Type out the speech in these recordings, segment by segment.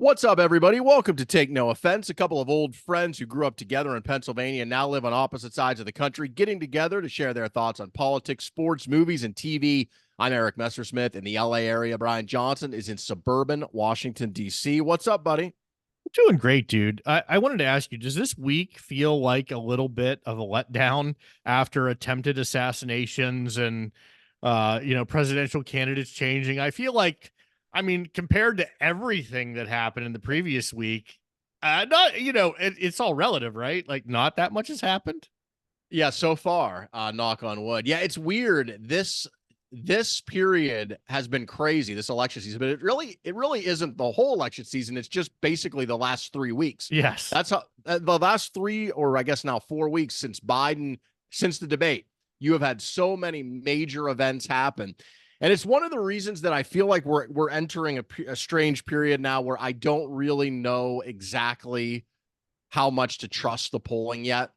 What's up, everybody? Welcome to Take No Offense. A couple of old friends who grew up together in Pennsylvania and now live on opposite sides of the country, getting together to share their thoughts on politics, sports, movies, and TV. I'm Eric Messersmith in the LA area. Brian Johnson is in suburban Washington, D.C. What's up, buddy? Doing great, dude. I wanted to ask you, does this week feel like a little bit of a letdown after attempted assassinations and presidential candidates changing? I feel like, compared to everything that happened in the previous week, it's all relative, right? Like not that much has happened. Yeah, so far, knock on wood. Yeah, it's weird. This period has been crazy, this election season, but it really isn't the whole election season. It's just basically the last 3 weeks. Yes. That's how the last three, or I guess now 4 weeks since the debate, you have had so many major events happen. And it's one of the reasons that I feel like we're entering a strange period now where I don't really know exactly how much to trust the polling yet,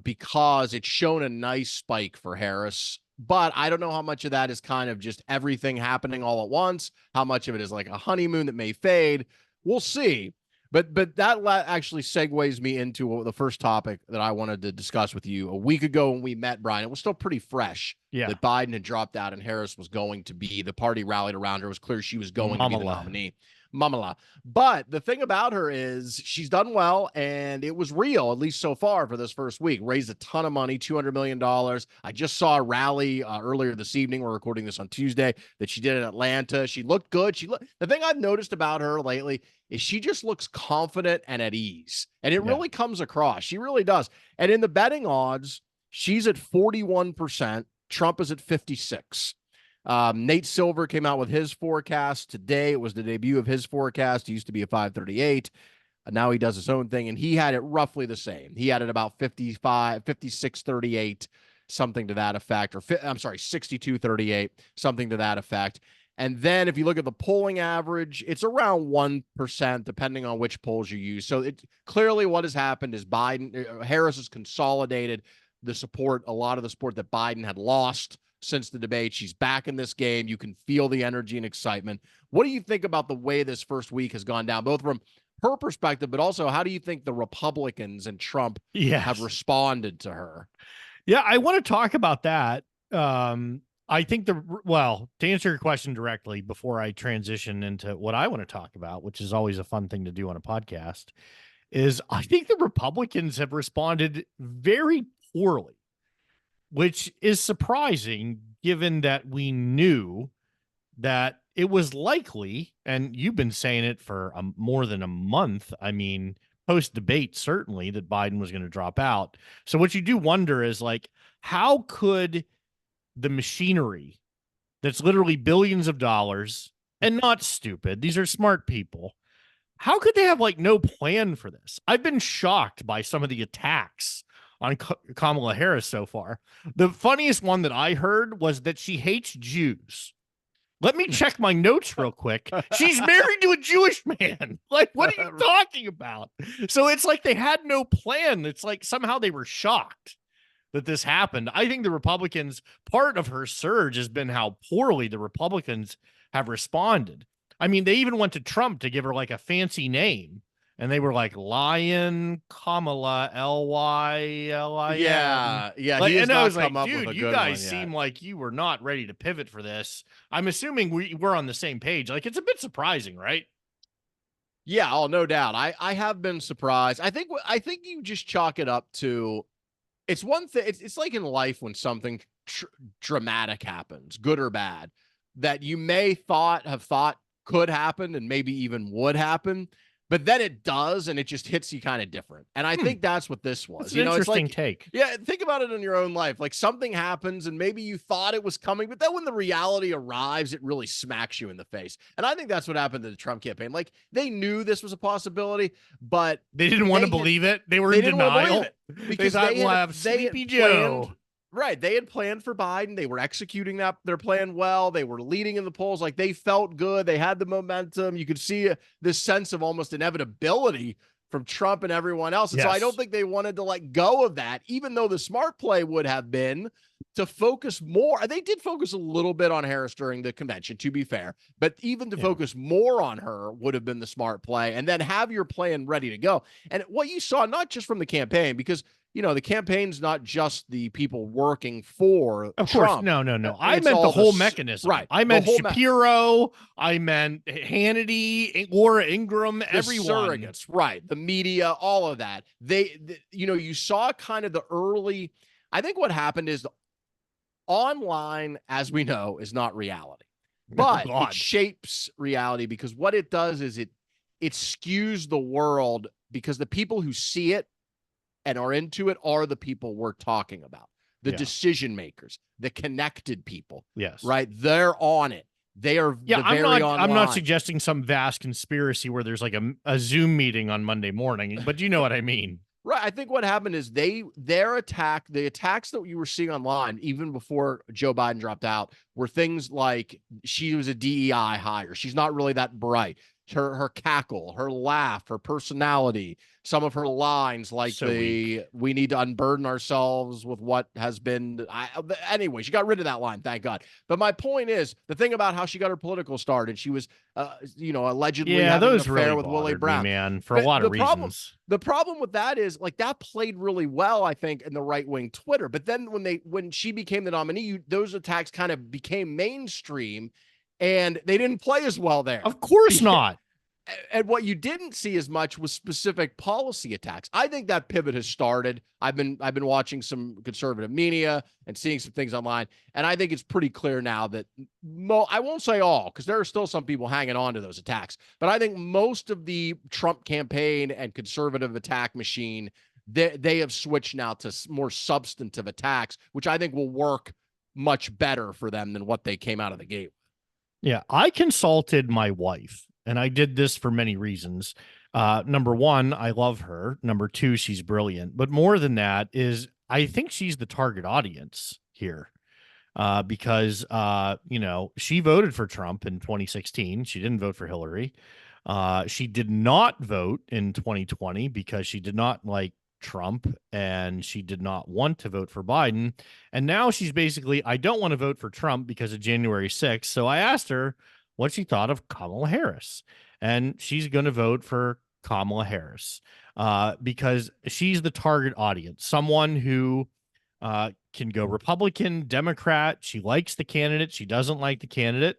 because it's shown a nice spike for Harris. But I don't know how much of that is kind of just everything happening all at once, how much of it is like a honeymoon that may fade. We'll see. But that actually segues me into the first topic that I wanted to discuss with you. A week ago when we met, Brian, it was still pretty fresh that Biden had dropped out and Harris was going to be. The party rallied around her. It was clear she was going to be the nominee. Mamala. But the thing about her is she's done well, and it was real, at least so far for this first week. Raised a ton of money, $200 million. I just saw a rally earlier this evening. We're recording this on Tuesday that she did in Atlanta. She looked good. The thing I've noticed about her lately is she just looks confident and at ease, and it really comes across. She really does. And in the betting odds, she's at 41%. Trump is at 56%. Nate Silver came out with his forecast today. It was the debut of his forecast. He used to be a 538. Now he does his own thing, and he had it roughly the same. He had it about 55, 56, 38, something to that effect, or I'm sorry, 62, 38, something to that effect. And then if you look at the polling average, it's around 1%, depending on which polls you use. So clearly what has happened is Harris has consolidated a lot of the support that Biden had lost since the debate. She's back in this game. You can feel the energy and excitement. What do you think about the way this first week has gone down, both from her perspective, but also how do you think the Republicans and Trump have responded to her? Yeah, I want to talk about that. I think to answer your question directly before I transition into what I want to talk about, which is always a fun thing to do on a podcast, is I think the Republicans have responded very poorly, which is surprising given that we knew that it was likely, and you've been saying it for more than a month. I mean, post-debate, certainly, that Biden was going to drop out. So what you do wonder is, like, how could the machinery that's literally billions of dollars and not stupid, these are smart people, how could they have, like, no plan for this? I've been shocked by some of the attacks on Kamala Harris so far. The funniest one that I heard was that she hates Jews. Let me check my notes real quick. She's married to a Jewish man. Like, what are you talking about? So it's like they had no plan. It's like somehow they were shocked that this happened. I think the Republicans, part of her surge has been how poorly the Republicans have responded. I mean, they even went to Trump to give her like a fancy name. And they were like Lion Kamala, Lylin. Yeah. Like, and I was like, dude, you guys seem like you were not ready to pivot for this. I'm assuming we're on the same page. Like, it's a bit surprising, right? Yeah, oh, no doubt. I have been surprised. I think you just chalk it up to, it's one thing. It's like in life when something dramatic happens, good or bad, that you may have thought could happen and maybe even would happen. But then it does, and it just hits you kind of different. And I think that's what this was. That's an interesting it's like, take. Yeah, think about it in your own life. Like something happens, and maybe you thought it was coming, but then when the reality arrives, it really smacks you in the face. And I think that's what happened to the Trump campaign. Like they knew this was a possibility, but they didn't want to believe it. They were in denial because they thought we'll have Sleepy Joe. Right. They had planned for Biden. They were executing their plan well. They were leading in the polls. Like they felt good. They had the momentum. You could see this sense of almost inevitability from Trump and everyone else. And so I don't think they wanted to let go of that, even though the smart play would have been to focus more. They did focus a little bit on Harris during the convention, to be fair, but even to focus more on her would have been the smart play, and then have your plan ready to go. And what you saw, not just from the campaign, because the campaign's not just the people working for Of Trump. course, no. I meant the whole mechanism. Right. I meant Shapiro. I meant Hannity, Laura Ingraham, everyone. Surrogates, right? The media, all of that. You saw kind of the early. I think what happened is online, as we know, is not reality, but it shapes reality, because what it does is it skews the world, because the people who see it and are into it are the people we're talking about, the decision makers, the connected people. Yes. Right. They're on it. They are. I'm not suggesting some vast conspiracy where there's like a Zoom meeting on Monday morning, but you know what I mean. Right. I think what happened is the attacks that you were seeing online, even before Joe Biden dropped out, were things like she was a DEI hire. She's not really that bright. Her cackle, her laugh, her personality, some of her lines, like we need to unburden ourselves with what has been. Anyway, she got rid of that line, thank God. But my point is, the thing about how she got her political start, and she was, allegedly having an affair really with Willie Brown, man, for a lot of reasons. The problem with that is, like, that played really well, I think, in the right wing Twitter. But then when she became the nominee, those attacks kind of became mainstream, and they didn't play as well there. Of course not. And what you didn't see as much was specific policy attacks. I think that pivot has started. I've been watching some conservative media and seeing some things online, and I think it's pretty clear now that I won't say all, because there are still some people hanging on to those attacks, but I think most of the Trump campaign and conservative attack machine, they have switched now to more substantive attacks, which I think will work much better for them than what they came out of the gate. Yeah, I consulted my wife, and I did this for many reasons. Number one, I love her. Number two, she's brilliant. But more than that is, I think she's the target audience here, because, she voted for Trump in 2016. She didn't vote for Hillary. She did not vote in 2020 because she did not like Trump, and she did not want to vote for Biden. And now she's basically, I don't want to vote for Trump because of January 6th. So I asked her what she thought of Kamala Harris, and she's going to vote for Kamala Harris because she's the target audience, someone who can go Republican, Democrat. She likes the candidate. She doesn't like the candidate.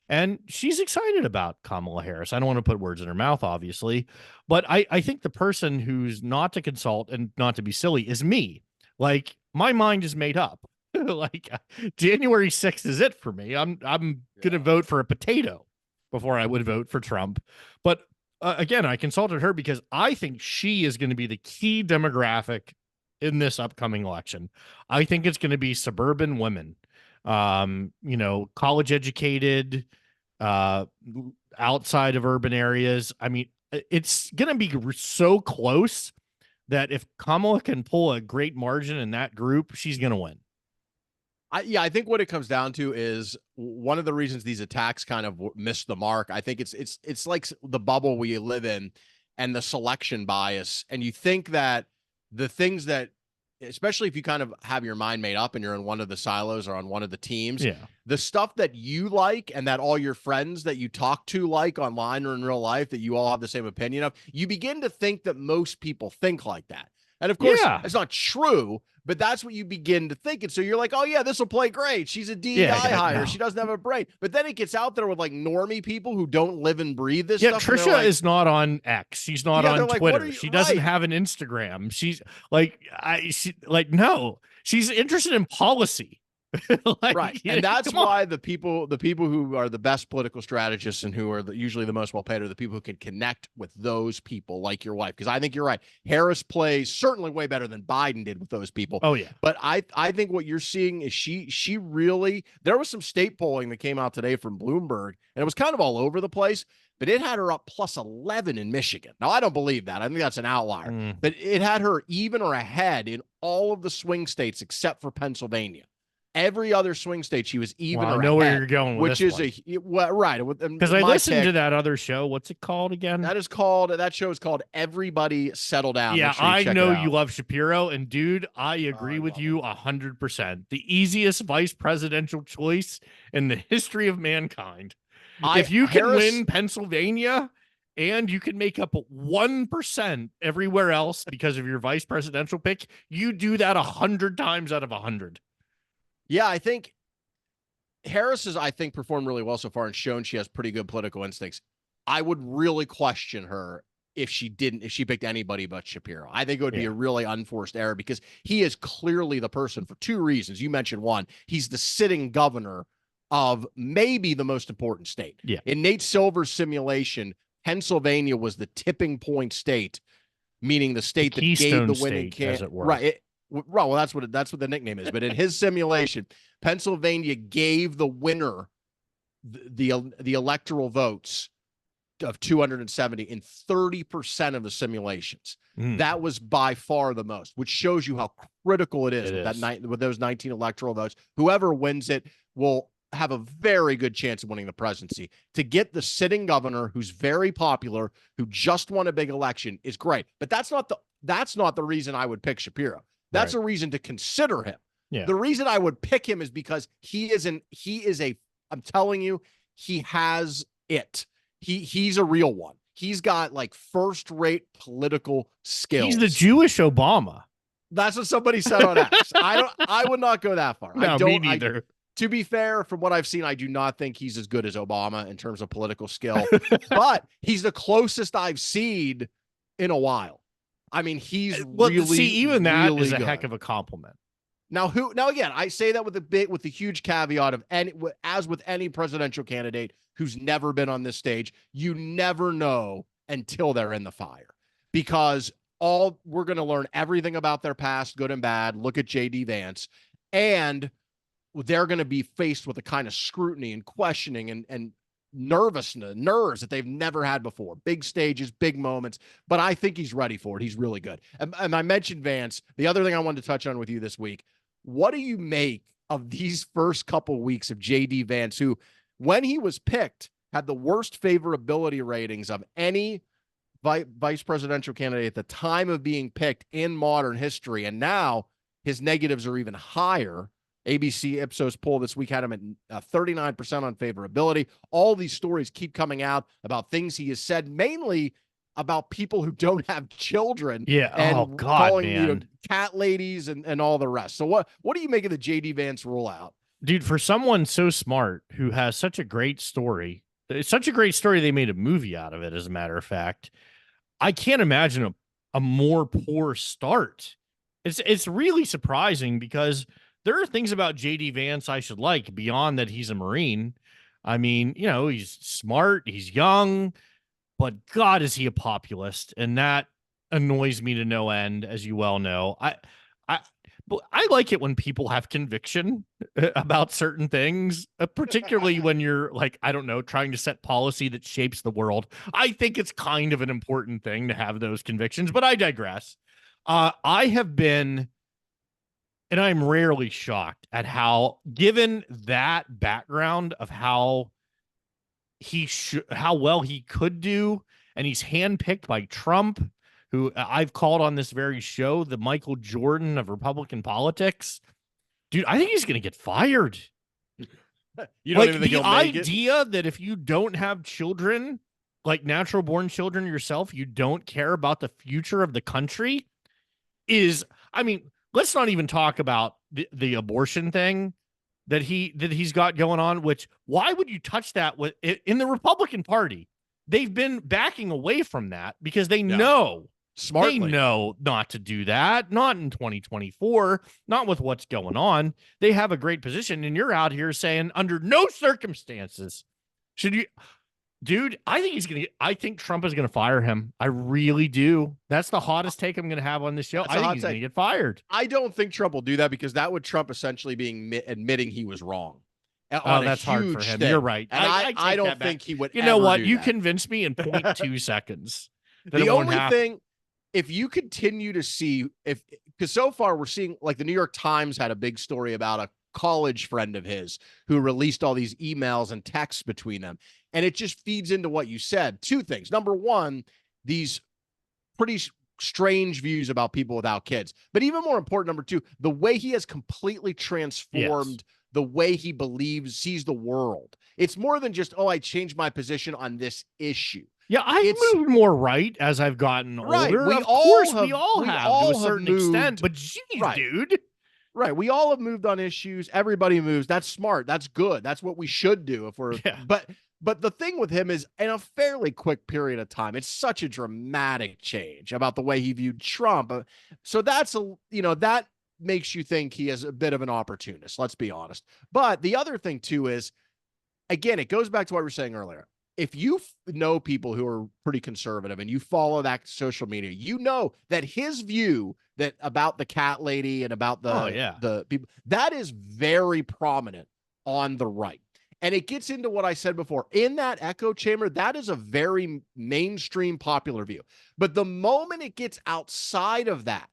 And she's excited about Kamala Harris. I don't want to put words in her mouth, obviously, but I think the person who's not to consult and not to be silly is me. Like, my mind is made up. Like, January 6th is it for me. I'm going to vote for a potato before I would vote for Trump. But again, I consulted her because I think she is going to be the key demographic in this upcoming election. I think it's going to be suburban women, college educated, outside of urban areas. I mean, it's going to be so close that if Kamala can pull a great margin in that group, she's going to win. I think what it comes down to is one of the reasons these attacks kind of missed the mark. I think it's like the bubble we live in and the selection bias. And you think that the things that, especially if you kind of have your mind made up and you're in one of the silos or on one of the teams, the stuff that you like and that all your friends that you talk to like online or in real life, that you all have the same opinion of, you begin to think that most people think like that. And of course, it's not true, but that's what you begin to think. And so you're like, oh yeah, this will play great. She's a DEI hire. No. She doesn't have a brain. But then it gets out there with like normie people who don't live and breathe this stuff. Trisha is not on X. She's not on Twitter. She doesn't have an Instagram. She's like, no, she's interested in policy. Right. And that's why the people who are the best political strategists and who are usually the most well paid are the people who can connect with those people, like your wife. Because I think you're right. Harris plays certainly way better than Biden did with those people. Oh, yeah. But I think what you're seeing is she really, there was some state polling that came out today from Bloomberg, and it was kind of all over the place, but it had her up plus 11 in Michigan. Now, I don't believe that. I think that's an outlier. But it had her even or ahead in all of the swing states except for Pennsylvania. Every other swing state, she was even Well, or I know where ahead, you're going with which this is one. well, right. Because I listened to that other show. What's it called again? That show is called Everybody Settle Down. Yeah, Make sure you I check know it you out. love Shapiro, and dude, I agree I with love you 100%. The easiest vice presidential choice in the history of mankind. If you can win Pennsylvania and you can make up 1% everywhere else because of your vice presidential pick, you do that 100 times out of 100. Yeah, I think Harris has, I think, performed really well so far and shown she has pretty good political instincts. I would really question her if she picked anybody but Shapiro. I think it would be a really unforced error because he is clearly the person for two reasons. You mentioned one, he's the sitting governor of maybe the most important state. Yeah. In Nate Silver's simulation, Pennsylvania was the tipping point state, meaning the state that gave the winning as it were. Right. Well, that's what the nickname is. But in his simulation, Pennsylvania gave the winner the electoral votes of 270 in 30% of the simulations. That was by far the most, which shows you how critical it is with those 19 electoral votes. Whoever wins it will have a very good chance of winning the presidency. To get the sitting governor who's very popular, who just won a big election, is great. But that's not the reason I would pick Shapiro. That's a reason to consider him. Yeah. The reason I would pick him is because I'm telling you, he has it. He's a real one. He's got like first-rate political skills. He's the Jewish Obama. That's what somebody said on X. I would not go that far. No, me neither. To be fair, from what I've seen, I do not think he's as good as Obama in terms of political skill, but he's the closest I've seen in a while. I mean, he's even that really is a good. heck of a compliment. Now again, I say that with the huge caveat of as with any presidential candidate who's never been on this stage, you never know until they're in the fire, because we're going to learn everything about their past, good and bad. Look at JD Vance, and they're going to be faced with a kind of scrutiny and questioning and nerves that they've never had before. Big stages, big moments, but I think he's ready for it. He's really good. And I mentioned Vance. The other thing I wanted to touch on with you this week, what do you make of these first couple weeks of JD Vance, who, when he was picked, had the worst favorability ratings of any vice presidential candidate at the time of being picked in modern history, and now his negatives are even higher. ABC Ipsos poll this week had him at 39% on favorability. All these stories keep coming out about things he has said, mainly about people who don't have children. Yeah. And calling, man. Cat ladies and all the rest. So what do you make of the JD Vance rollout? Dude, for someone so smart who has such a great story, it's such a great story they made a movie out of it, as a matter of fact. I can't imagine a more poor start. It's really surprising, because there are things about JD Vance I should like beyond that he's a Marine. I mean, he's smart, he's young, but God, is he a populist, and that annoys me to no end, as you well know. I like it when people have conviction about certain things, particularly when you're like, I don't know, trying to set policy that shapes the world. I think it's kind of an important thing to have those convictions, but I digress. I have been, and I'm rarely shocked at how, given that background of how well he could do, and he's handpicked by Trump, who I've called on this very show the Michael Jordan of Republican politics. Dude, I think he's going to get fired. You don't even think he'll make it? The idea that if you don't have children, like natural born children yourself, you don't care about the future of the country is, I mean, let's not even talk about the abortion thing that he's got going on, which, why would you touch that in the Republican Party? They've been backing away from that because they know smartly. They know not to do that, not in 2024, not with what's going on. They have a great position, and you're out here saying under no circumstances should you. Dude, I think Trump is going to fire him. I really do. That's the hottest take I'm going to have on this show. I think he's going to get fired. I don't think Trump will do that, because that would Trump essentially being admitting he was wrong. That's hard for him. You're right. And I don't think he would. You know what? You convinced me in 0.2 seconds. The only thing, if you continue to see, because so far we're seeing, like, the New York Times had a big story about college friend of his who released all these emails and texts between them. And it just feeds into what you said. Two things. Number one, these pretty strange views about people without kids. But even more important, number two, the way he has completely transformed the way he sees the world. It's more than just, oh, I changed my position on this issue. Yeah, I've moved more right as I've gotten older. Right. We all have to a certain extent, but geez, dude. Right. We all have moved on issues. Everybody moves. That's smart. That's good. That's what we should do if we're but the thing with him is, in a fairly quick period of time, it's such a dramatic change about the way he viewed Trump. So that's that makes you think he is a bit of an opportunist, let's be honest. But the other thing too is, again, it goes back to what we were saying earlier. If you know people who are pretty conservative and you follow that social media, you know that his view that about the cat lady and about the people, that is very prominent on the right. And it gets into what I said before. In that echo chamber, that is a very mainstream popular view. But the moment it gets outside of that,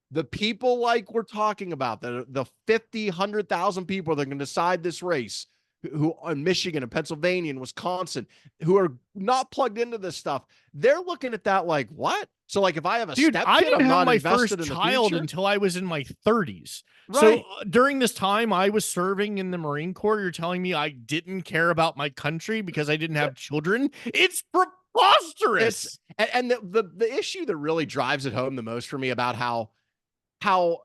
the people like we're talking about, the 50, 100,000 people that are going to decide this race, who in Michigan and Pennsylvania and Wisconsin, who are not plugged into this stuff, they're looking at that like, what? So like if I have a step I kid, didn't I'm have not my invested first in the child future until I was in my 30s. Right. So during this time I was serving in the Marine Corps. You're telling me I didn't care about my country because I didn't have children? It's preposterous. And the issue that really drives it home the most for me about how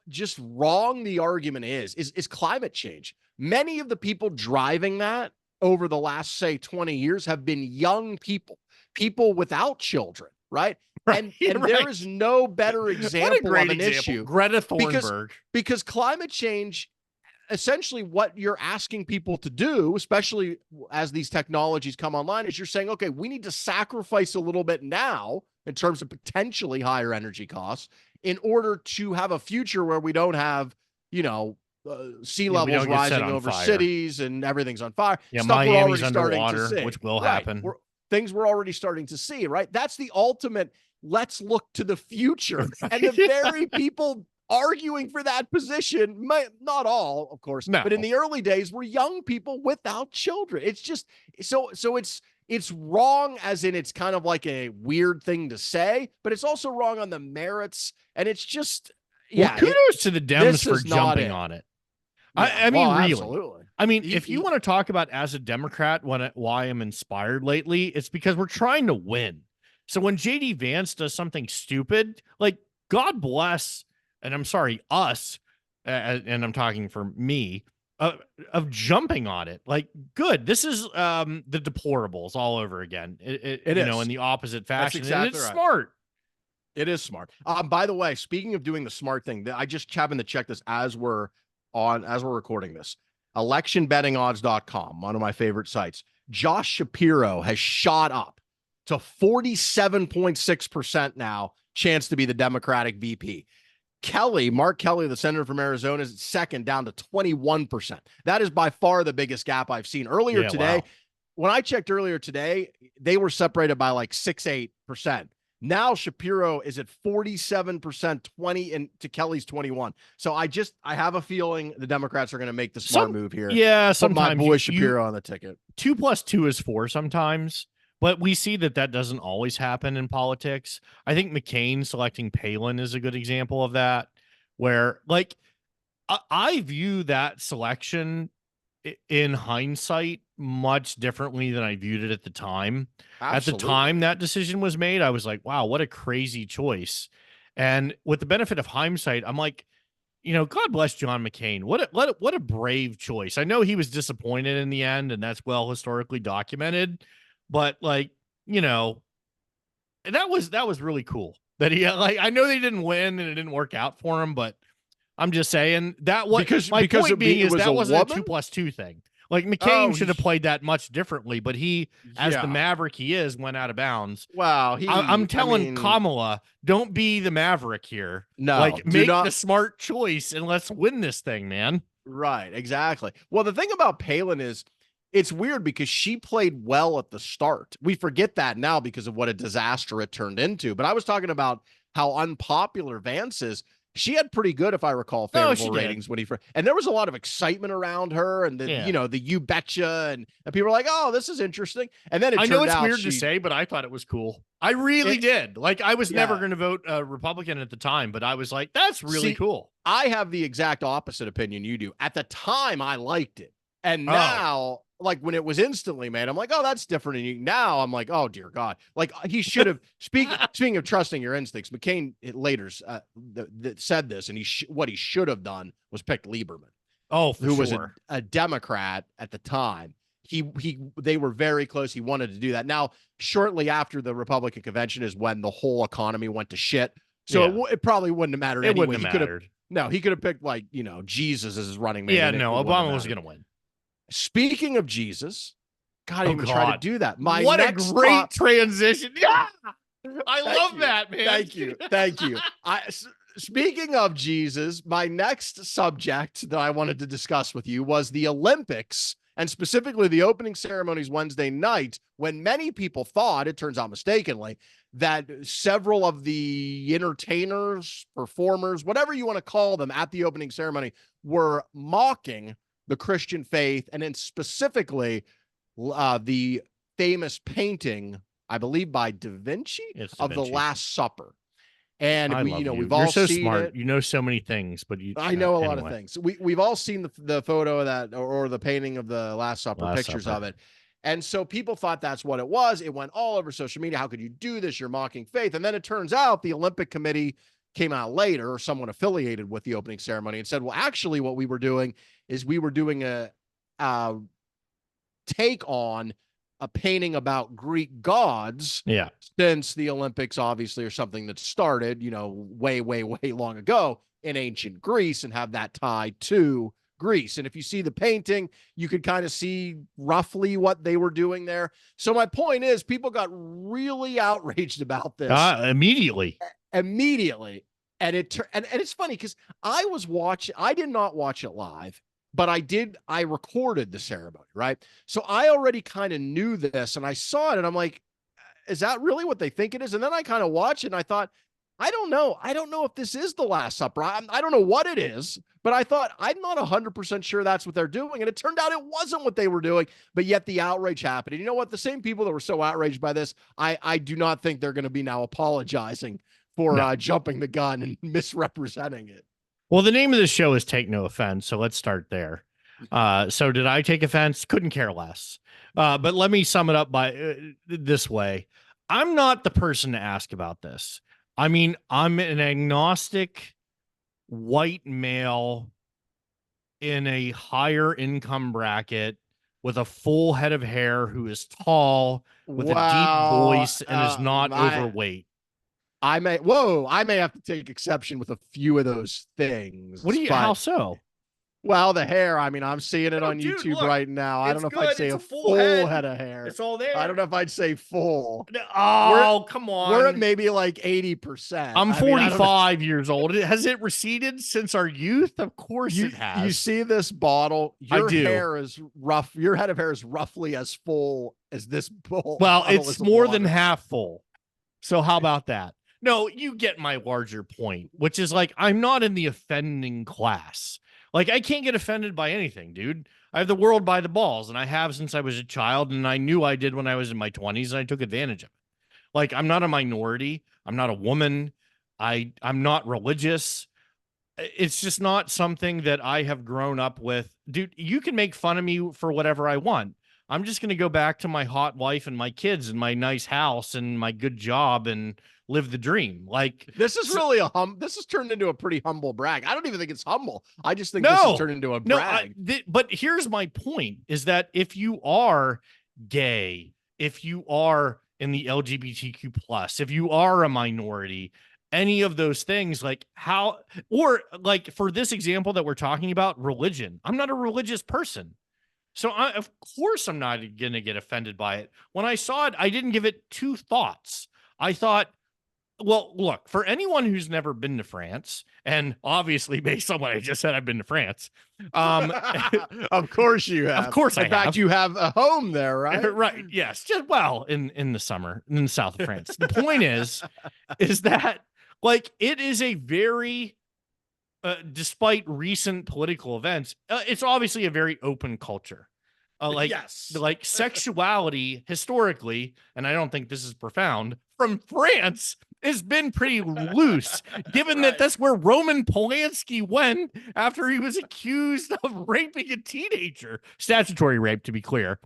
just wrong the argument is climate change. Many of the people driving that over the last, say, 20 years have been young people without children, right? And there is no better example of an issue. Greta Thunberg. Because climate change, essentially what you're asking people to do, especially as these technologies come online, is you're saying, okay, we need to sacrifice a little bit now in terms of potentially higher energy costs in order to have a future where we don't have, sea levels rising over cities and everything's on fire. Yeah, stuff Miami's we're already underwater, starting to see, which will happen. Things we're already starting to see, right? That's the ultimate, let's look to the future. And the very people arguing for that position, not all, of course, but in the early days were young people without children. It's just, so it's wrong as in it's kind of like a weird thing to say, but it's also wrong on the merits. And it's just, kudos to the Dems for jumping on it. I mean, really. Absolutely. I mean, if you want to talk about as a Democrat, why I'm inspired lately, it's because we're trying to win. So when JD Vance does something stupid, like God bless, and I'm sorry, us, and I'm talking for me, of jumping on it. Like, good. This is the deplorables all over again. It is. In the opposite fashion. That's exactly and it's right. Smart. It is smart. By the way, speaking of doing the smart thing, I just happened to check this as we're recording this. Electionbettingodds.com, one of my favorite sites. Josh Shapiro has shot up to 47.6% now, chance to be the Democratic VP. Mark Kelly, the senator from Arizona, is second, down to 21%. That is by far the biggest gap I've seen. Earlier today, when I checked earlier today, they were separated by like 6-8%. Now Shapiro is at 47%, 20, and to Kelly's 21. So I have a feeling the Democrats are going to make the smart move here. Yeah, sometimes put my boy Shapiro on the ticket. 2 + 2 is 4 sometimes, but we see that doesn't always happen in politics. I think McCain selecting Palin is a good example of that, where like I view that selection in hindsight much differently than I viewed it at the time. Absolutely. At the time that decision was made, I was like, wow, what a crazy choice. And with the benefit of hindsight, I'm like, God bless John McCain. What a brave choice. I know he was disappointed in the end, and that's well historically documented, but like, that was really cool that he I know they didn't win and it didn't work out for him, but I'm just saying that because point being is that wasn't a 2 + 2 thing. Like McCain should have played that much differently, but he, as the maverick he is, went out of bounds. Wow. I'm telling Kamala, don't be the maverick here. No, like make the smart choice and let's win this thing, man. Right. Exactly. Well, the thing about Palin is it's weird because she played well at the start. We forget that now because of what a disaster it turned into. But I was talking about how unpopular Vance is. she had pretty good, if I recall, No, favorable ratings when and there was a lot of excitement around her, and the the you betcha, and people were like, oh, this is interesting. And then I know it's weird to say, but I thought it was cool. I really did. Like, I was never going to vote Republican at the time, but I was like, that's really cool. I have the exact opposite opinion you do. At the time, I liked it. And now, like when it was instantly made, I'm like, oh, that's different. And now I'm like, oh, dear God. Like he should have, speaking of trusting your instincts, McCain later said this, and what he should have done was picked Lieberman. Oh, for who sure. was a Democrat at the time. They were very close. He wanted to do that. Now, shortly after the Republican convention is when the whole economy went to shit. So it probably wouldn't have mattered. It wouldn't have mattered. He could have picked like, Jesus as his running mate. Yeah, no, Obama was going to win. Speaking of Jesus, God, I didn't even try to do that. What a great transition. Yeah. I love that, man. Thank you. Thank you. Speaking of Jesus, my next subject that I wanted to discuss with you was the Olympics, and specifically the opening ceremonies Wednesday night, when many people thought, it turns out mistakenly, that several of the entertainers, performers, whatever you want to call them at the opening ceremony, were mocking the Christian faith, and then specifically the famous painting, I believe by Da Vinci, of the Last Supper. And we've all so seen smart. it. You know so many things, but I know a lot of things. We've all seen the photo of that, or the painting of the Last Supper, pictures of it. And so people thought that's what it was. It went all over social media. How could you do this? You're mocking faith. And then it turns out the Olympic Committee came out later, or someone affiliated with the opening ceremony, and said, well, actually what we were doing is we were doing a take on a painting about Greek gods. Yeah. Since the Olympics obviously are something that started, way, way, way long ago in ancient Greece, and have that tied to Greece. And if you see the painting, you could kind of see roughly what they were doing there. So my point is, people got really outraged about this immediately. And it's funny because I did not watch it live, but I recorded the ceremony, right? So I already kind of knew this, and I saw it, and I'm like, is that really what they think it is? And then I kind of watched it, and I thought, I don't know if this is the Last Supper. I don't know what it is, but I thought, I'm not 100% sure that's what they're doing. And it turned out it wasn't what they were doing, but yet the outrage happened. And you know what? The same people that were so outraged by this, I do not think they're going to be now apologizing for jumping the gun and misrepresenting it. Well, the name of the show is Take No Offense, so let's start there. So did I take offense? Couldn't care less. But let me sum it up by this way. I'm not the person to ask about this. I mean, I'm an agnostic white male in a higher income bracket with a full head of hair who is tall, with a deep voice, and is not overweight. I may have to take exception with a few of those things. How so? Well, the hair, I mean, I'm seeing it on YouTube right now. I don't know if I'd say a full head of hair. It's all there. I don't know if I'd say full. Oh, come on. We're at maybe like 80%. I'm 45 years old. Has it receded since our youth? Of course it has. You see this bottle? Your hair is rough. Your head of hair is roughly as full as this bowl. Well, it's more than half full. So how about that? No, you get my larger point, which is like, I'm not in the offending class. Like, I can't get offended by anything, dude. I have the world by the balls, and I have since I was a child, and I knew I did when I was in my 20s, and I took advantage of it. Like, I'm not a minority. I'm not a woman. I'm not religious. It's just not something that I have grown up with. Dude, you can make fun of me for whatever I want. I'm just going to go back to my hot wife and my kids and my nice house and my good job and live the dream. Like, this is really this has turned into a pretty humble brag. I don't even think it's humble. I just think this has turned into a brag. But here's my point, is that if you are gay, if you are in the LGBTQ plus, if you are a minority, any of those things, like like for this example that we're talking about, religion, I'm not a religious person. So of course I'm not going to get offended by it. When I saw it, I didn't give it two thoughts. I thought, well, look, for anyone who's never been to France, and obviously based on what I just said, I've been to France. Of course you have. Of course I have. In fact, you have a home there, right? Right. Yes. Just in the summer in the south of France. The point is that like, it is a very despite recent political events, it's obviously a very open culture. Like, Yes. like sexuality historically, and I don't think this is profound, from France has been pretty loose, given that that's where Roman Polanski went after he was accused of raping a teenager. Statutory rape, to be clear.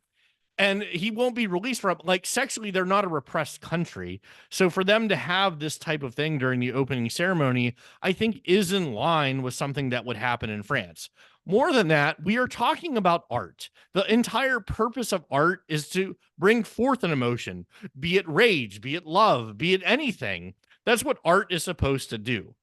And he won't be released from, like, sexually, they're not a repressed country. So for them to have this type of thing during the opening ceremony, I think is in line with something that would happen in France. More than that, we are talking about art. The entire purpose of art is to bring forth an emotion, be it rage, be it love, be it anything. That's what art is supposed to do.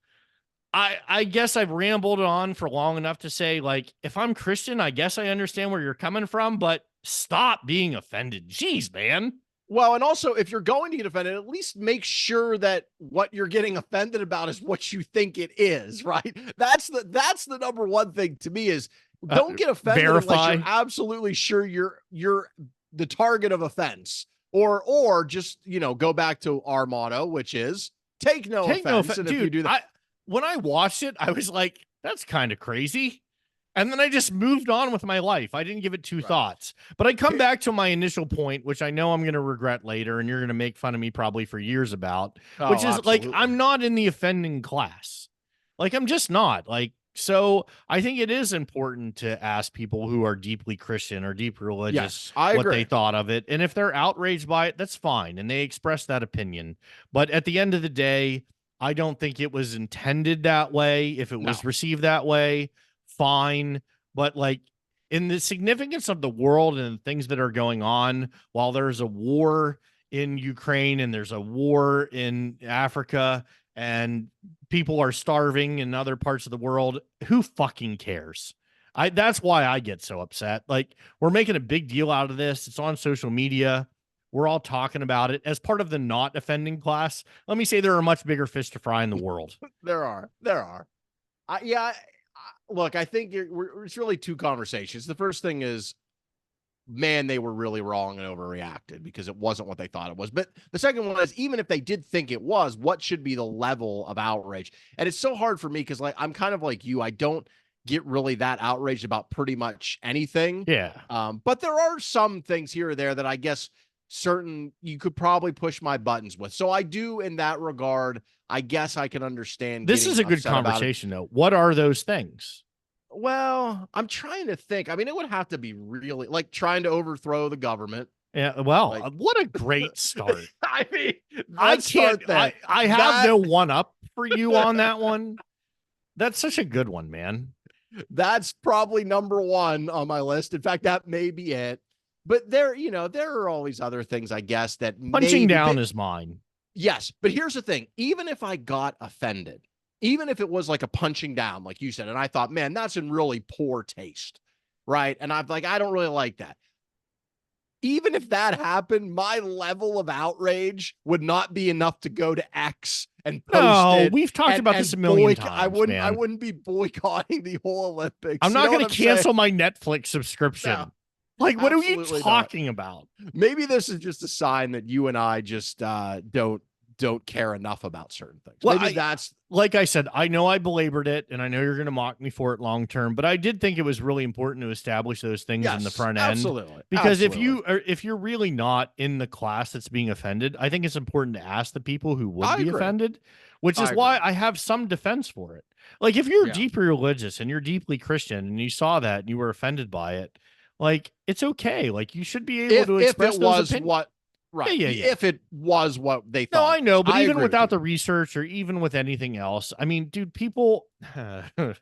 I guess I've rambled on for long enough to say, like, if I'm Christian, I guess I understand where you're coming from, but stop being offended. Jeez, man. Well, and also, if you're going to get offended, at least make sure that what you're getting offended about is what you think it is, right? That's the number one thing to me is don't get offended unless you're absolutely sure you're the target of offense. Or just, go back to our motto, which is take no offense. And dude, if you do that, when I watched it, I was like, that's kind of crazy. And then I just moved on with my life. I didn't give it two thoughts. But I come back to my initial point, which I know I'm going to regret later, and you're going to make fun of me probably for years about, which is absolutely. Like, I'm not in the offending class. Like, I'm just not. Like, so I think it is important to ask people who are deeply Christian or deep religious what they thought of it. And if they're outraged by it, that's fine. And they express that opinion. But at the end of the day, I don't think it was intended that way. If it was received that way, fine. But like, in the significance of the world and things that are going on, while there's a war in Ukraine and there's a war in Africa and people are starving in other parts of the world, who fucking cares? That's why I get so upset. Like, we're making a big deal out of this. It's on social media. We're all talking about it as part of the not offending class. Let me say there are much bigger fish to fry in the world. There are. Look, I think it's really two conversations. The first thing is, man, they were really wrong and overreacted because it wasn't what they thought it was. But the second one is, even if they did think it was, what should be the level of outrage? And it's so hard for me because, like, I'm kind of like you. I don't get really that outraged about pretty much anything. Yeah. But there are some things here or there that I guess you could probably push my buttons with. So I do, in that regard, I guess I can understand. This is a good conversation, though. What are those things? Well, I'm trying to think. I mean, it would have to be really like trying to overthrow the government. Yeah. Well, like, what a great start. I mean, I can't. I have no one up for you on that one. That's such a good one, man. That's probably number one on my list. In fact, that may be it. But there are all these other things, I guess, that punching down is mine. Yes. But here's the thing. Even if I got offended, even if it was like a punching down, like you said, and I thought, man, that's in really poor taste. Right. And I'm like, I don't really like that. Even if that happened, my level of outrage would not be enough to go to X and post it. We've talked about this a million times. I wouldn't be boycotting the whole Olympics. I'm not going to cancel my Netflix subscription. No. Like, what are you talking about? Maybe this is just a sign that you and I just don't care enough about certain things. Well, maybe that's, like I said, I know I belabored it, and I know you're going to mock me for it long term, but I did think it was really important to establish those things in the front end. Absolutely. Because if you're really not in the class that's being offended, I think it's important to ask the people who would be offended, which is why I have some defense for it. Like, if you're deeply religious and you're deeply Christian and you saw that and you were offended by it, like, it's okay. Like, you should be able to express those opinions. Right. Yeah. If it was what they thought. No, I know, but even without the research or even with anything else, I mean, dude, people form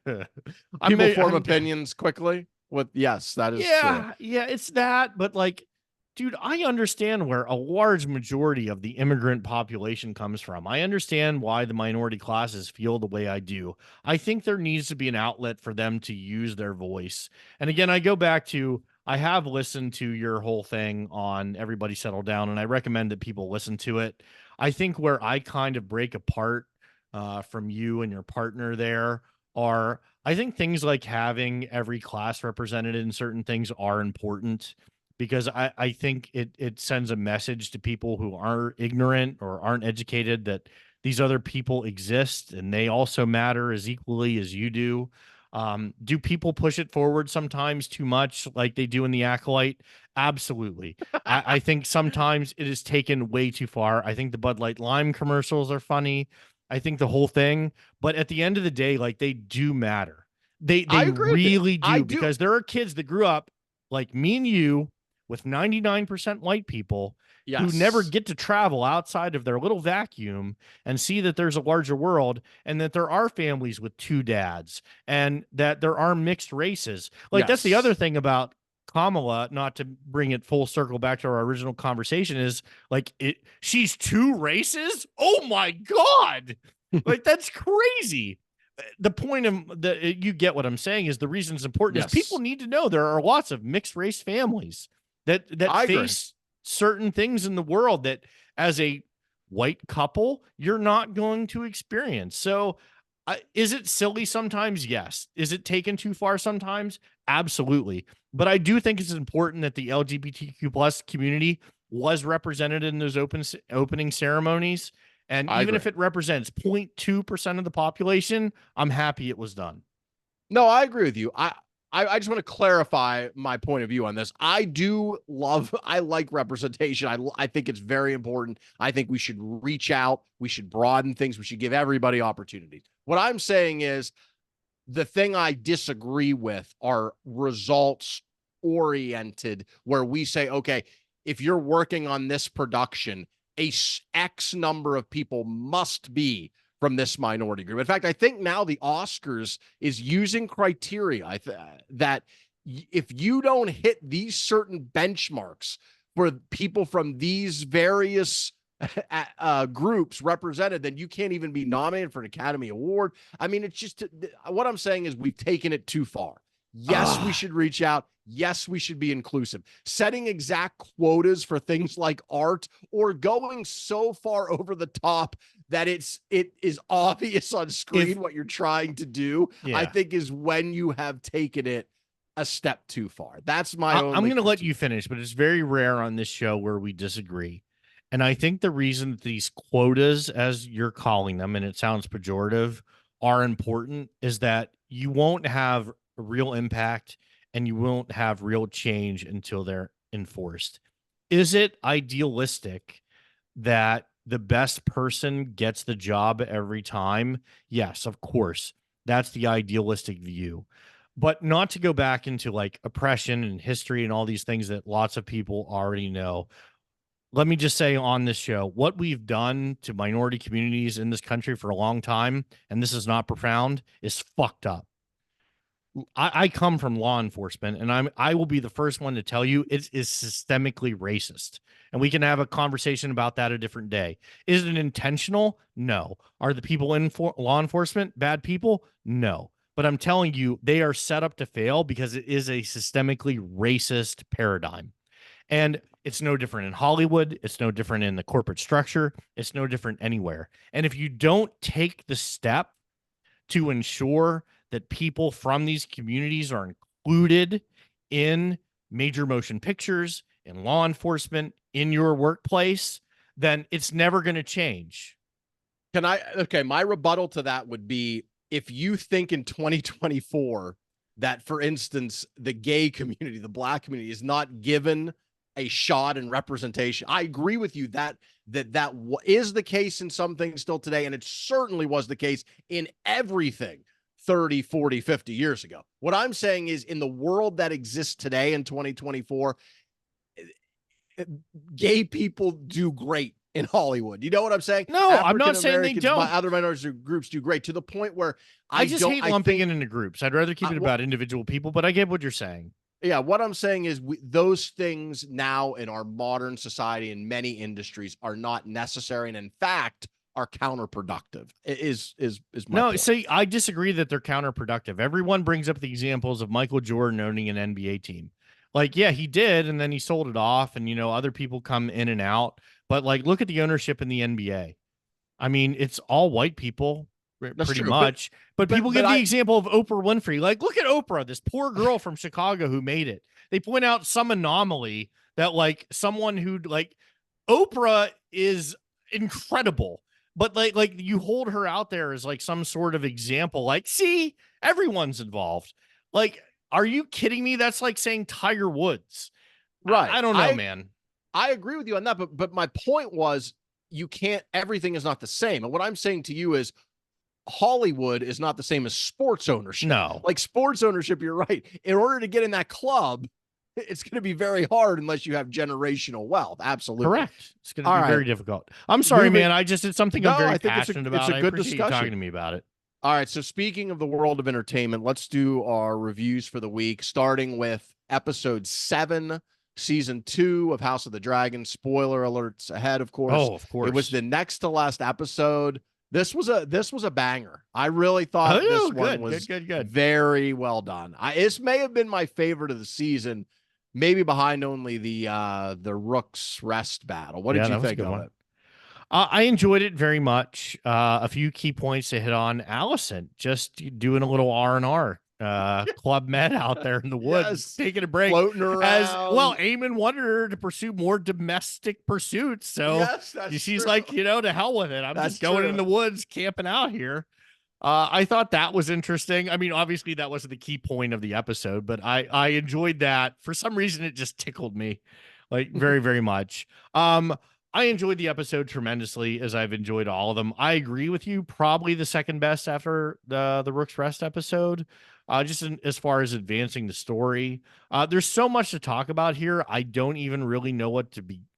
opinions quickly. Yes, that is true. Yeah, it's that. But like, dude, I understand where a large majority of the immigrant population comes from. I understand why the minority classes feel the way I do. I think there needs to be an outlet for them to use their voice. And again, I go back to, I have listened to your whole thing on Everybody Settle Down, and I recommend that people listen to it. I think where I kind of break apart from you and your partner there are, I think things like having every class represented in certain things are important, because I think it sends a message to people who are ignorant or aren't educated that these other people exist and they also matter as equally as you do. Do people push it forward sometimes too much like they do in The Acolyte? Absolutely. I think sometimes it is taken way too far. I think the Bud Light Lime commercials are funny. I think the whole thing, but at the end of the day, like they do matter. I They agree with you. really I do, do. because there are kids that grew up like me and you with 99% white people who never Yes. get to travel outside of their little vacuum and see that there's a larger world and that there are families with two dads and that there are mixed races. Like that's the other Yes. thing about Kamala, not to bring it full circle back to our original conversation, is like she's two races. Oh my God. Like that's crazy. The point of you get what I'm saying is the reason it's important is people Yes. need to know there are lots of mixed race families that I agree. face certain things in the world that as a white couple you're not going to experience. So is it silly sometimes? Yes. Is it taken too far sometimes? Absolutely. But I do think it's important that the LGBTQ plus community was represented in those opening ceremonies. And I even agree. if it represents 0.2% of the population, I'm happy it was done. No, I agree with you. I just want to clarify my point of view on this. I like representation. I think it's very important. I think we should reach out. We should broaden things. We should give everybody opportunities. What I'm saying is the thing I disagree with are results oriented, where we say, okay, if you're working on this production, X number of people must be from this minority group. In fact, I think now the Oscars is using criteria that if you don't hit these certain benchmarks for people from these various groups represented, then you can't even be nominated for an Academy Award. I mean, it's just what I'm saying is we've taken it too far. Yes, we should reach out. Yes, we should be inclusive. Setting exact quotas for things like art or going so far over the top that it is obvious on screen what you're trying to do, I think is when you have taken it a step too far. That's my only. I'm going to let you finish, but it's very rare on this show where we disagree. And I think the reason that these quotas, as you're calling them, and it sounds pejorative, are important is that you won't have a real impact and you won't have real change until they're enforced. Is it idealistic that the best person gets the job every time? Yes, of course. That's the idealistic view. But not to go back into like oppression and history and all these things that lots of people already know. Let me just say on this show, what we've done to minority communities in this country for a long time, and this is not profound, is fucked up. I come from law enforcement, and I will be the first one to tell you it is systemically racist. And we can have a conversation about that a different day. Is it intentional? No. Are the people in law enforcement bad people? No. But I'm telling you, they are set up to fail because it is a systemically racist paradigm. And it's no different in Hollywood. It's no different in the corporate structure. It's no different anywhere. And if you don't take the step to ensure that people from these communities are included in major motion pictures, in law enforcement, in your workplace, then it's never going to change. My rebuttal to that would be if you think in 2024 that, for instance, the gay community, the Black community is not given a shot in representation. I agree with you that is the case in some things still today, and it certainly was the case in everything 30, 40, 50 years ago. What I'm saying is in the world that exists today in 2024, gay people do great in Hollywood. You know what I'm saying? No, I'm not saying they don't. Other minority groups do great to the point where I just hate lumping it into groups. I'd rather keep it about individual people, but I get what you're saying. Yeah, what I'm saying is those things now in our modern society in many industries are not necessary, and in fact are counterproductive. Is my point. See, I disagree that they're counterproductive. Everyone brings up the examples of Michael Jordan owning an NBA team. Like, yeah, he did, and then he sold it off, and other people come in and out. But like, look at the ownership in the NBA. I mean, it's all white people. That's pretty true, much. But people give the example of Oprah Winfrey. Like, look at Oprah, this poor girl from Chicago who made it. They point out some anomaly that like someone who like Oprah is incredible, but like you hold her out there as like some sort of example. Like, see, everyone's involved. Like, are you kidding me? That's like saying Tiger Woods. Right. I don't know, man. I agree with you on that, but my point was you can't, everything is not the same. And what I'm saying to you is Hollywood is not the same as sports ownership. No. Like sports ownership, you're right. In order to get in that club, it's going to be very hard unless you have generational wealth. Absolutely. Correct. It's going to All be right. very difficult. I'm sorry, Moving- man. It's something No, I'm very I think passionate it's about. a I good appreciate you discussion. talking to me about it. All right. So speaking of the world of entertainment, let's do our reviews for the week, starting with episode 7, season 2 of House of the Dragon. Spoiler alerts ahead, of course. Oh, of course. It was the next to last episode. This was a banger. I really thought this one was good. very well done. This may have been my favorite of the season, maybe behind only the Rook's Rest battle. What did you think of it? I enjoyed it very much. A few key points to hit on. Allison just doing a little R&R. Club Med out there in the woods, Yes. taking a break, Floating around. As well, Eamon wanted her to pursue more domestic pursuits, so yes, she's true. like, to hell with it. I'm just going in the woods, camping out here. I thought that was interesting. I mean, obviously that wasn't the key point of the episode, but I enjoyed that. For some reason, it just tickled me, like very, very much. I enjoyed the episode tremendously, as I've enjoyed all of them. I agree with you. Probably the second best after the Rook's Rest episode. Just as far as advancing the story, there's so much to talk about here. I don't even really know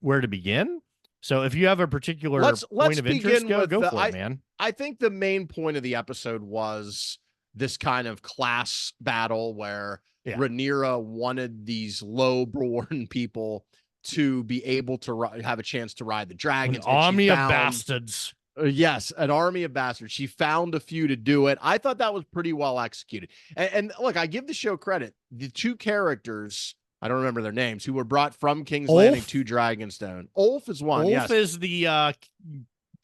where to begin. So if you have a particular point of interest, go for it, man. I think the main point of the episode was this kind of class battle where Rhaenyra wanted these low-born people to be able to have a chance to ride the dragons. An army of bastards. Yes, an army of bastards. She found a few to do it. I thought that was pretty well executed. And look, I give the show credit. The two characters, I don't remember their names, who were brought from King's Landing to Dragonstone. Ulf is one. Ulf is the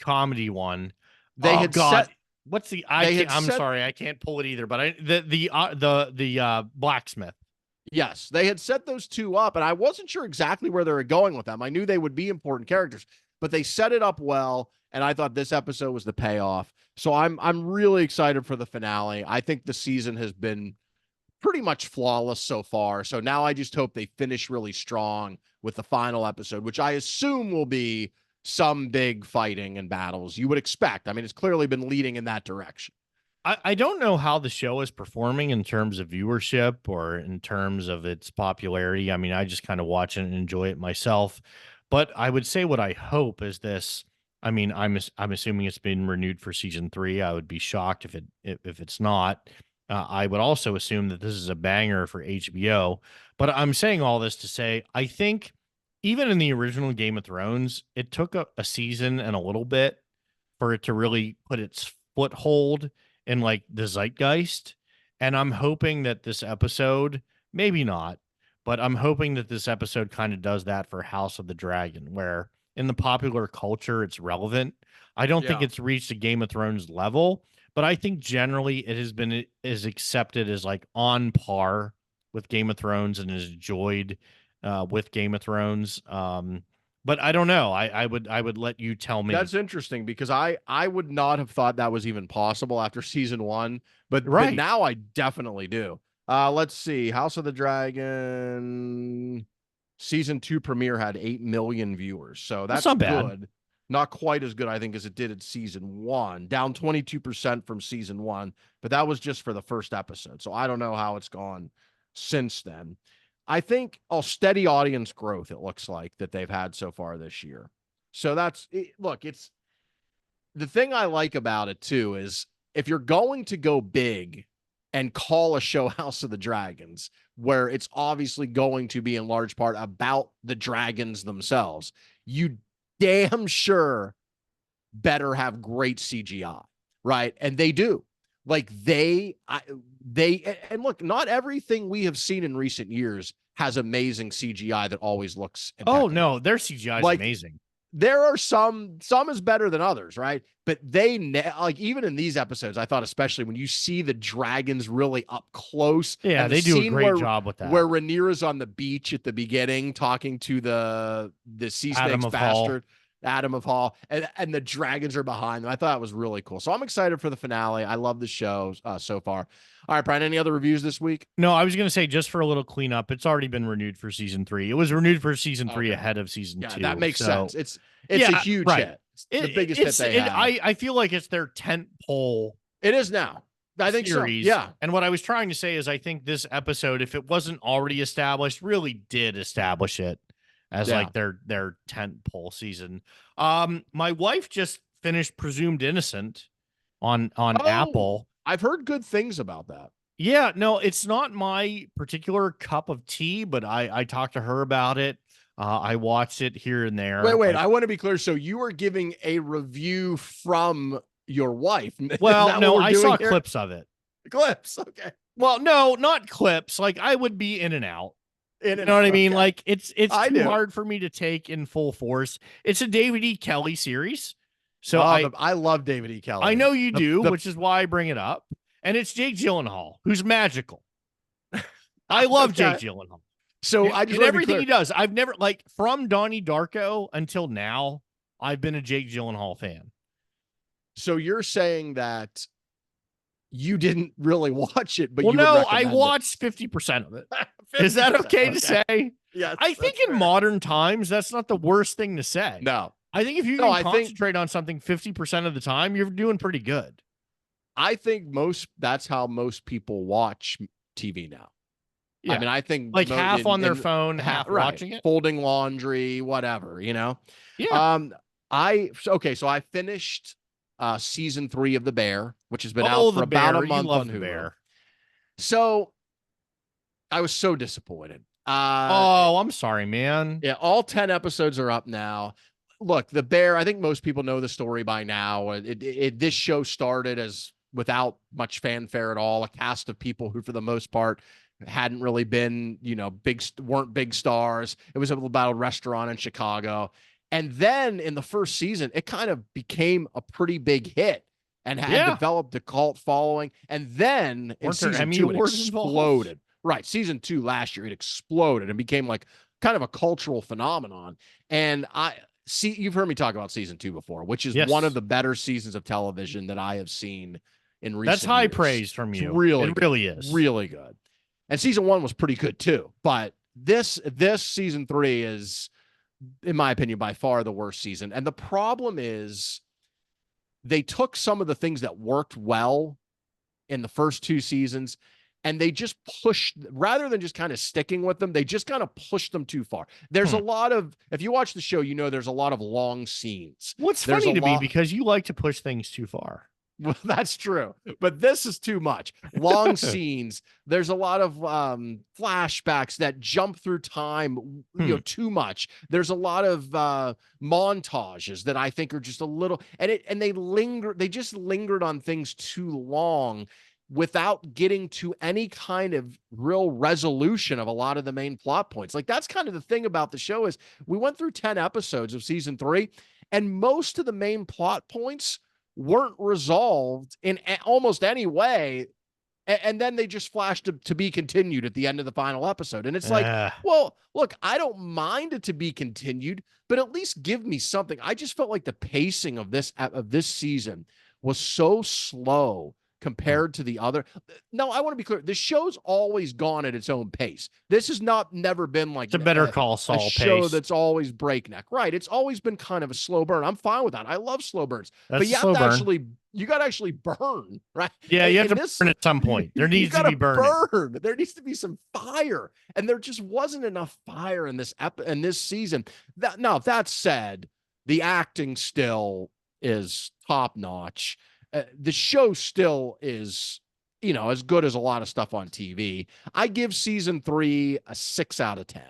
comedy one. They had set. What's the? I'm sorry, I can't pull it either. But the blacksmith. Yes, they had set those two up, and I wasn't sure exactly where they were going with them. I knew they would be important characters, but they set it up well, and I thought this episode was the payoff. So I'm really excited for the finale. I think the season has been pretty much flawless so far. So now I just hope they finish really strong with the final episode, which I assume will be some big fighting and battles you would expect. I mean, it's clearly been leading in that direction. I don't know how the show is performing in terms of viewership or in terms of its popularity. I mean, I just kind of watch it and enjoy it myself. But I would say what I hope is this. I mean, I'm assuming it's been renewed for season 3. I would be shocked if it's not. I would also assume that this is a banger for HBO. But I'm saying all this to say, I think even in the original Game of Thrones, it took a season and a little bit for it to really put its foothold in like the zeitgeist. And I'm hoping that this episode, maybe not, but I'm hoping that this episode kind of does that for House of the Dragon, where in the popular culture, it's relevant. I don't think it's reached a Game of Thrones level, but I think generally it has been is accepted as like on par with Game of Thrones and is enjoyed with Game of Thrones. But I don't know. I would let you tell me. That's interesting because I would not have thought that was even possible after season 1, but now I definitely do. Let's see. House of the Dragon season 2 premiere had 8 million viewers. So that's not good. Bad. Not quite as good, I think, as it did in season 1. Down 22% from season 1, but that was just for the first episode. So I don't know how it's gone since then. I think a steady audience growth, it looks like, that they've had so far this year. So that's look, it's the thing I like about it too is if you're going to go big and call a show House of the Dragons, where it's obviously going to be in large part about the dragons themselves, you damn sure better have great CGI, right? And they do. Like and look, not everything we have seen in recent years has amazing CGI that always looks impeccable. Oh no, their CGI is amazing. There are some is better than others, right? But they like even in these episodes, I thought especially when you see the dragons really up close. Yeah, they do a great job with that. Where Rhaenyra's on the beach at the beginning talking to the sea snakes bastard. Adam of Hall, and the dragons are behind them. I thought it was really cool. So I'm excited for the finale. I love the show so far. All right, Brian, any other reviews this week? No, I was going to say, just for a little cleanup, it's already been renewed for season 3. It was renewed for season 3 Okay. ahead of season 2. That makes sense. It's yeah, a huge right. hit. It's the biggest hit they have. I feel like it's their tent pole. It is now. I think series. so. Yeah. And what I was trying to say is, I think this episode, if it wasn't already established, really did establish it as like their tent pole season. My wife just finished Presumed Innocent on Apple. I've heard good things about that. Yeah, no, it's not my particular cup of tea, but I talked to her about it. I watched it here and there. Wait, I want to be clear. So you are giving a review from your wife? Well, no, I saw clips of it. Clips, okay. Well, no, not clips. Like, I would be in and out. You know what I mean? Like, it's too hard for me to take in full force. It's a David E. Kelly series. So I love David E. Kelly. I know you do, which is why I bring it up. And it's Jake Gyllenhaal, who's magical. I love Jake Gyllenhaal. So I just everything he does. I've never, like, from Donnie Darko until now, I've been a Jake Gyllenhaal fan. So you're saying that you didn't really watch it, but I watched 50% of it. 50%, is that okay to say? Yes. I think in modern times, that's not the worst thing to say. No. I think if you can concentrate on something 50% of the time, you're doing pretty good. I think that's how most people watch TV now. Yeah. I mean, I think like half on their phone, half watching it, folding laundry, whatever, you know? Yeah. So I finished season 3 of The Bear, which has been out for about a month on Hulu. Bear. So I was so disappointed. I'm sorry, man. Yeah, all 10 episodes are up now. Look, The Bear, I think most people know the story by now. This show started as without much fanfare at all, a cast of people who, for the most part, hadn't really been, weren't big stars. It was about a restaurant in Chicago. And then in the first season, it kind of became a pretty big hit and had developed a cult following. And then in season 2, it exploded. Right. Season 2 last year, it exploded and became like kind of a cultural phenomenon. And you've heard me talk about season 2 before, which is one of the better seasons of television that I have seen in recent years. That's high praise from you. It really is. Really good. And season 1 was pretty good too. But this season 3 is, in my opinion, by far the worst season. And the problem is they took some of the things that worked well in the first 2 seasons and they just pushed, rather than just kind of sticking with them, they just kind of pushed them too far. There's a lot of, if you watch the show, there's a lot of long scenes. What's funny to me, because you like to push things too far. Well, that's true, but this is too much. Long scenes. There's a lot of flashbacks that jump through time, too much. There's a lot of montages that I think are just a little, and they just lingered on things too long without getting to any kind of real resolution of a lot of the main plot points. Like, that's kind of the thing about the show is we went through 10 episodes of season 3, and most of the main plot points weren't resolved in almost any way. And then they just flashed to be continued at the end of the final episode. And it's like, well, look, I don't mind it to be continued, but at least give me something. I just felt like the pacing of this season was so slow compared to the other. No, I want to be clear. The show's always gone at its own pace. This has never been like it's a Better Call Saul pace. Show that's always breakneck. Right. It's always been kind of a slow burn. I'm fine with that. I love slow burns. But you got to actually burn, right? Yeah, you have to burn at some point. There needs to be burn. There needs to be some fire. And there just wasn't enough fire in this season. That said, the acting still is top notch. The show still is, as good as a lot of stuff on TV. I give season 3 a 6 out of 10.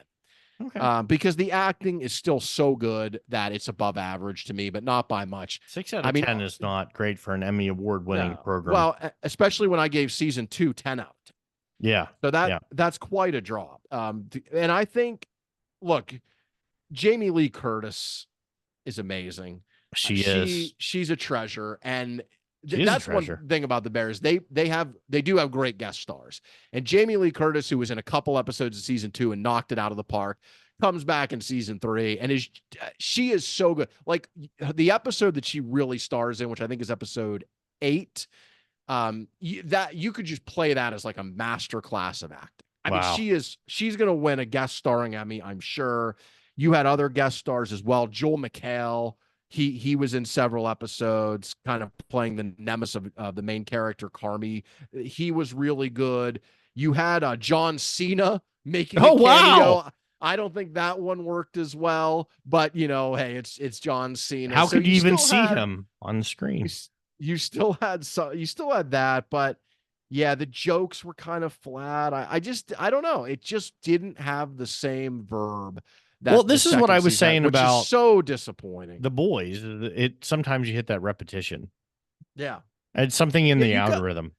Okay. Because the acting is still so good that it's above average to me, but not by much. 6 out of 10 is not great for an Emmy award-winning program. Well, especially when I gave season 2 10 out of 10. Yeah. So that's quite a drop. And I think, look, Jamie Lee Curtis is amazing. She's a treasure, and that's one thing about the Bears. They do have great guest stars, and Jamie Lee Curtis, who was in a couple episodes of season 2 and knocked it out of the park. comes back in season 3 and she is so good. Like the episode that she really stars in, which I think is episode 8, that you could just play that as like a master class of acting. I mean, Wow. she's going to win a guest starring Emmy, I'm sure. You had other guest stars as well. Joel McHale, he was in several episodes, kind of playing the nemesis of the main character, Carmi. He was really good. You had John Cena making a Oh, wow. cameo. I don't think that one worked as well, but hey, it's John Cena. How So could you you even still see had him on the screen? you still had that, but yeah, the jokes were kind of flat. I don't know. It just didn't have the same verb Well, that the this is what second I was season had, saying which is about so disappointing. The Boys. It sometimes you hit that repetition. Yeah. It's something in Yeah, the algorithm.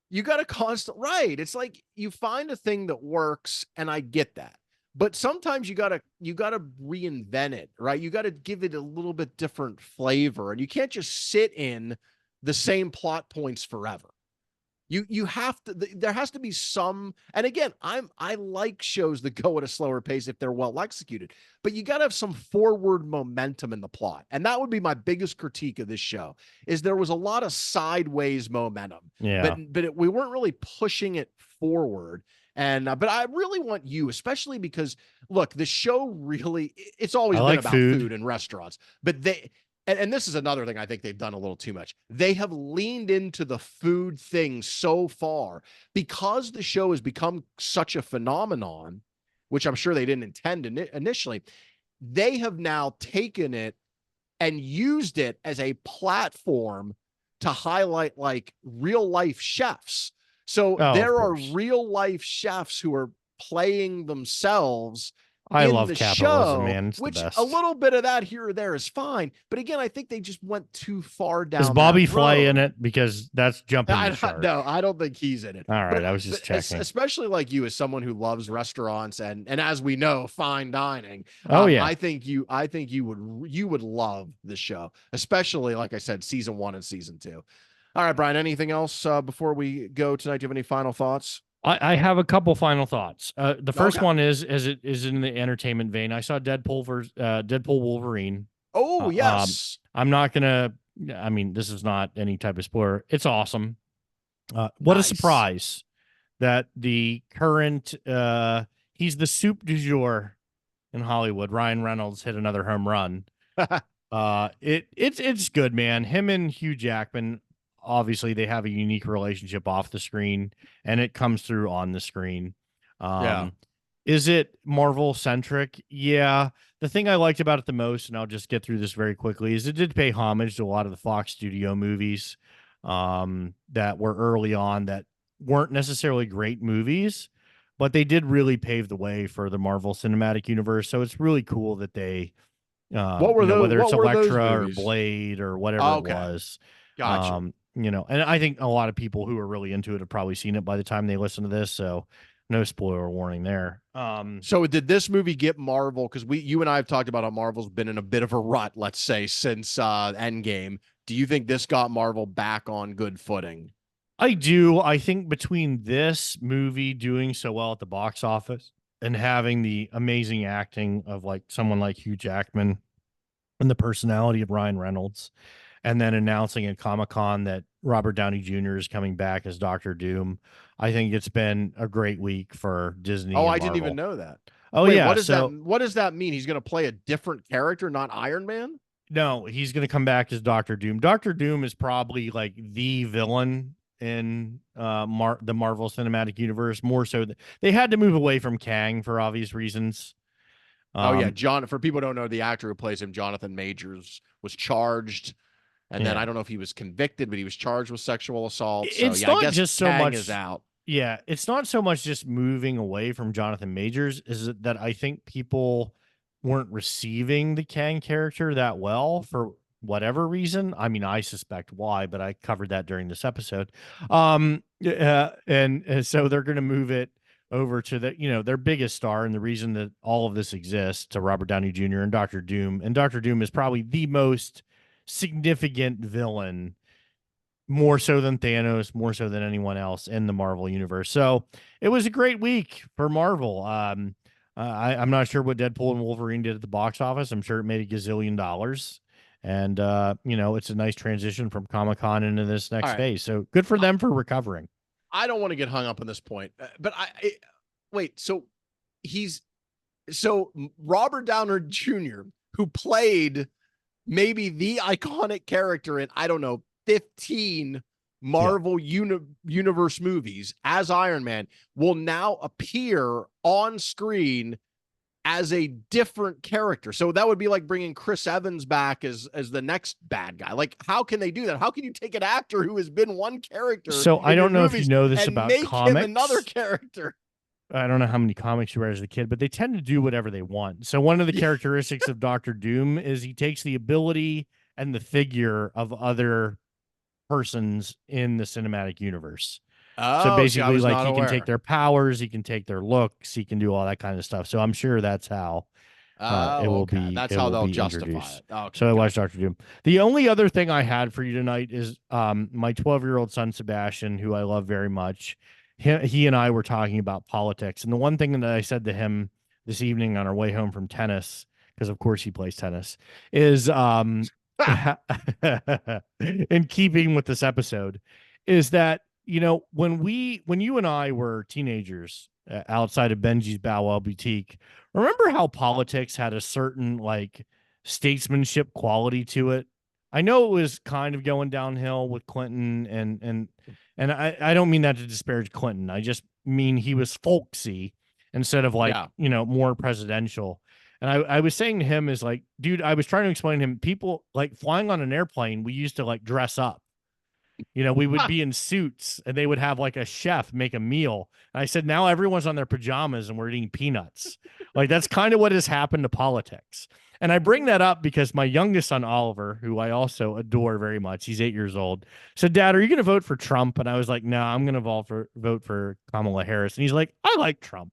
you got a constant, right. It's like you find a thing that works, and I get that. But sometimes you gotta reinvent it, right? You gotta give it a little bit different flavor, and you can't just sit in the same plot points forever. You have to, there has to be some, and again, I like shows that go at a slower pace if they're well executed, but you got to have some forward momentum in the plot. And that would be my biggest critique of this show, is there was a lot of sideways momentum, Yeah. but we weren't really pushing it forward. And but I really want you, especially because look, the show really, it's always I been like about food. food and restaurants, but and this is another thing I think they've done a little too much. They have leaned into the food thing so far because the show has become such a phenomenon, which I'm sure they didn't intend initially. They have now taken it and used it as a platform to highlight like real life chefs. So there are real life chefs who are playing themselves I in love the capitalism, show, man. It's which the a best. little bit of that here or there is fine. But again, I think they just went too far down. Is Bobby that Flay in road. it? Because that's jumping the shark. No, I don't think he's in it. All right, I was just checking. Especially like you, as someone who loves restaurants and as we know, fine dining. Oh yeah, I think you would love the show, especially like I said, season 1 and season 2. All right, Brian. Anything else before we go tonight? Do you have any final thoughts? I have a couple final thoughts. The first one is, as it is in the entertainment vein, I saw Deadpool Wolverine. Oh yes. I'm not gonna. I mean, this is not any type of spoiler. It's awesome. What a surprise that the current he's the soup du jour in Hollywood. Ryan Reynolds hit another home run. It's good, man. Him and Hugh Jackman, obviously they have a unique relationship off the screen, and it comes through on the screen. Yeah. Is it Marvel centric? Yeah. The thing I liked about it the most, and I'll just get through this very quickly, is it did pay homage to a lot of the Fox studio movies that were early on that weren't necessarily great movies, but they did really pave the way for the Marvel Cinematic Universe. So it's really cool that they what were those, whether it's Elektra or movies? Blade or whatever it was. Gotcha. And I think a lot of people who are really into it have probably seen it by the time they listen to this. So no spoiler warning there. So did this movie get Marvel? Because you and I have talked about how Marvel's been in a bit of a rut, let's say, since Endgame. Do you think this got Marvel back on good footing? I do. I think between this movie doing so well at the box office and having the amazing acting of like someone like Hugh Jackman and the personality of Ryan Reynolds, and then announcing at Comic-Con that Robert Downey Jr. is coming back as Dr. Doom, I think it's been a great week for Disney. Oh, I didn't even know that. Oh, wait, yeah. What does that mean? He's going to play a different character, not Iron Man? No, he's going to come back as Dr. Doom. Dr. Doom is probably like the villain in the Marvel Cinematic Universe, more so that they had to move away from Kang for obvious reasons. Oh yeah, for people who don't know, the actor who plays him, Jonathan Majors, was charged, and then I don't know if he was convicted, but he was charged with sexual assault. It's so, not I guess just Kang so much is out. Yeah, it's not so much just moving away from Jonathan Majors, is that I think people weren't receiving the Kang character that well for whatever reason. I mean, I suspect why, but I covered that during this episode. And so they're going to move it over to their biggest star, and the reason that all of this exists, to Robert Downey Jr. and Dr. Doom. And Dr. Doom is probably the most significant villain, more so than Thanos, more so than anyone else in the Marvel universe. So it was a great week for Marvel. I'm not sure what Deadpool and Wolverine did at the box office. I'm sure it made $1 gazillion. And, it's a nice transition from Comic-Con into this All next right. phase. So good for them for recovering. I don't want to get hung up on this point, but wait. He's so Robert Downer Jr., who played maybe the iconic character in, I don't know, 15 Marvel universe movies as Iron Man, will now appear on screen as a different character. So that would be like bringing Chris Evans back as the next bad guy. Like, how can they do that? How can you take an actor who has been one character So I don't know if you know this and about make him another comics. character? I don't know how many comics you read as a kid, but they tend to do whatever they want. So one of the characteristics of Doctor Doom is he takes the ability and the figure of other persons in the cinematic universe. So Oh, see, I basically, was like, not he can take aware. their powers, he can take their looks, he can do all that kind of stuff. So I'm sure that's how it Oh, will okay. be That's it how will they'll be justify introduced. it. Okay, So I watched gotcha. Doctor Doom. The only other thing I had for you tonight is my 12-year-old son Sebastian, who I love very much. He and I were talking about politics, and the one thing that I said to him this evening on our way home from tennis, because of course he plays tennis, is in keeping with this episode, is that when you and I were teenagers outside of Benji's Bow Wow Boutique, remember how politics had a certain like statesmanship quality to it? I know it was kind of going downhill with Clinton and I don't mean that to disparage Clinton. I just mean he was folksy instead of like, Yeah. more presidential. And I was saying to him is like, dude, I was trying to explain to him, people like flying on an airplane, we used to like dress up. We would be in suits and they would have like a chef make a meal. And I said, now everyone's on their pajamas and we're eating peanuts. Like that's kind of what has happened to politics. And I bring that up because my youngest son, Oliver, who I also adore very much, he's 8 years old, said, Dad, are you going to vote for Trump? And I was like, no, I'm going to vote for Kamala Harris. And he's like, I like Trump.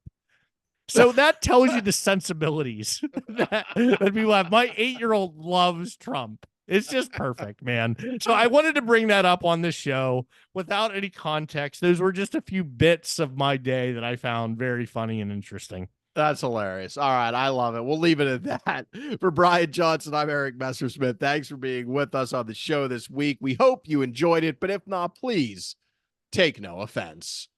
So that tells you the sensibilities that people have. My 8-year-old loves Trump. It's just perfect, man. So I wanted to bring that up on this show without any context. Those were just a few bits of my day that I found very funny and interesting. That's hilarious. All right. I love it. We'll leave it at that. For Brian Johnson, I'm Eric Messersmith. Thanks for being with us on the show this week. We hope you enjoyed it, but if not, please take no offense.